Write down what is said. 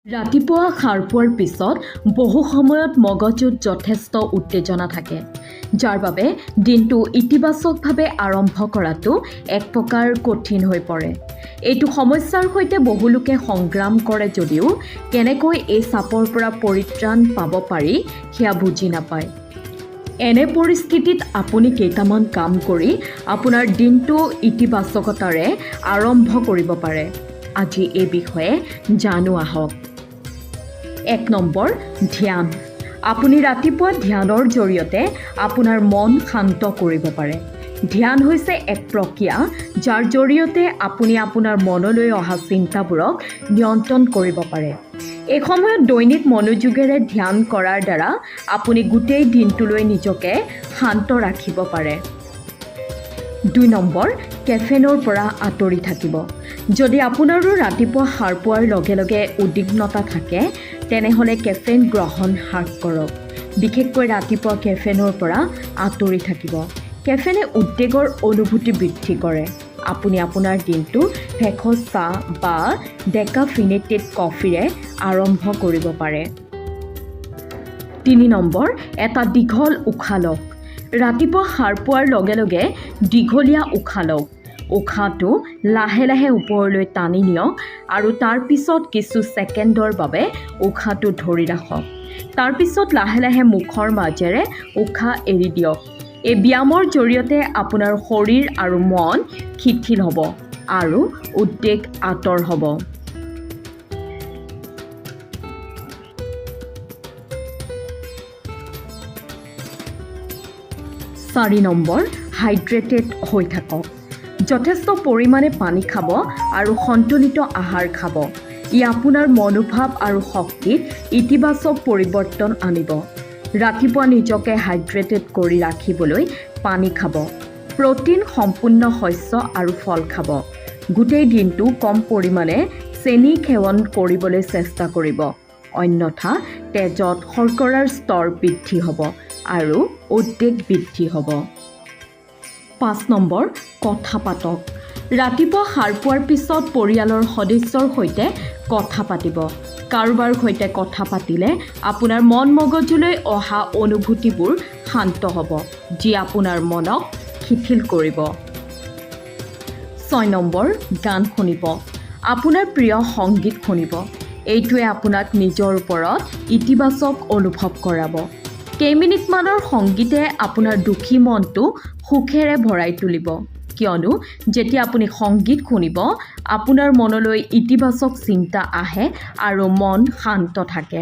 ৰাতিপুৱা সাৰ পোৱাৰ পিছত বহু সময়ত মগজুত যথেষ্ট উত্তেজনা থাকে, যাৰ বাবে দিনটো ইতিবাচকভাৱে আৰম্ভ কৰাটো এক প্ৰকাৰ কঠিন হৈ পৰে। এইটো সমস্যাৰ সৈতে বহু লোকে সংগ্ৰাম কৰে যদিও কেনেকৈ এই চাপৰ পৰা পৰিত্ৰাণ পাব পাৰি সেয়া বুজি নাপায়। এনে পৰিস্থিতিত আপুনি কেইটামান কাম কৰি আপোনাৰ দিনটো ইতিবাচকতাৰে আৰম্ভ কৰিব পাৰে। আজি এই বিষয়ে জানো আহক। 1 নম্বৰ, ধ্যান। আপুনি ৰাতিপুৱা ধ্যানৰ জৰিয়তে আপোনাৰ মন শান্ত কৰিব পাৰে। ধ্যান হৈছে এক প্ৰক্ৰিয়া যাৰ জৰিয়তে আপুনি আপোনাৰ মনলৈ অহা চিন্তাবোৰক নিয়ন্ত্ৰণ কৰিব পাৰে। এই সময়ত দৈনিক মনোযোগেৰে ধ্যান কৰাৰ দ্বাৰা আপুনি গোটেই দিনটোলৈ নিজকে শান্ত ৰাখিব পাৰে। 2 নম্বৰ, কেফেনৰ পৰা আঁতৰি থাকিব। যদি আপোনাৰো ৰাতিপুৱা সাৰ পোৱাৰ লগে লগে উদ্বিগ্নতা থাকে, তেনেহ'লে কেফেন গ্ৰহণ হ্ৰাস কৰক। বিশেষকৈ ৰাতিপুৱা কেফেনৰ পৰা আঁতৰি থাকিব। কেফেনে উদ্বেগৰ অনুভূতি বৃদ্ধি কৰে। আপুনি আপোনাৰ দিনটো ভেষজ চাহ বা ডেকাফিনেটেড কফিৰে আৰম্ভ কৰিব পাৰে। 3 নম্বৰ, এটা দীঘল উশাহ লওক। ৰাতিপুৱা সাৰ পোৱাৰ লগে লগে দীঘলীয়া উশাহ লওক। উশাহটো লাহে লাহে ওপৰলৈ টানি নিয়ক আৰু তাৰ পিছত কিছু ছেকেণ্ডৰ বাবে উশাহটো ধৰি ৰাখক। তাৰ পিছত লাহে লাহে মুখৰ মাজেৰে উশাহ এৰি দিয়ক। এই ব্যায়ামৰ জৰিয়তে আপোনাৰ শৰীৰ আৰু মন শিথিল হ'ব আৰু উদ্বেগ আঁতৰ হ'ব। 4 নম্বৰ, হাইড্ৰেটেড হৈ থাকক। যথেষ্ট পৰিমাণে পানী খাব আৰু সন্তুলিত আহাৰ খাব। ই আপোনাৰ মনোভাৱ আৰু শক্তিত ইতিবাচক পৰিৱৰ্তন আনিব। ৰাতিপুৱা নিজকে হাইড্ৰেটেড কৰি ৰাখিবলৈ পানী খাব। প্ৰ'টিন সম্পূৰ্ণ শস্য আৰু ফল খাব। গোটেই দিনটো কম পৰিমাণে চেনি সেৱন কৰিবলৈ চেষ্টা কৰিব, অন্যথা তেজত শৰ্কৰাৰ স্তৰ বৃদ্ধি হ'ব আৰু উদ্বেগ বৃদ্ধি হ'ব। 5 নম্বৰ, কথা পাতক। ৰাতিপুৱা সাৰ পোৱাৰ পিছত পৰিয়ালৰ সদস্যৰ সৈতে কথা পাতিব। কাৰোবাৰ সৈতে কথা পাতিলে আপোনাৰ মন মগজুলৈ অহা অনুভূতিবোৰ শান্ত হ'ব, যি আপোনাৰ মনক শিথিল কৰিব। 6 নম্বৰ, গান শুনিব। আপোনাৰ প্ৰিয় সংগীত শুনিব। এইটোৱে আপোনাক নিজৰ ওপৰত ইতিবাচক অনুভৱ কৰাব। কেইমিনিটমানৰ সংগীতে আপোনাৰ দুখী মনটো সুখেৰে ভৰাই তুলিব, কিয়নো যেতিয়া আপুনি সংগীত শুনিব, আপোনাৰ মনলৈ ইতিবাচক চিন্তা আহে আৰু মন শান্ত থাকে।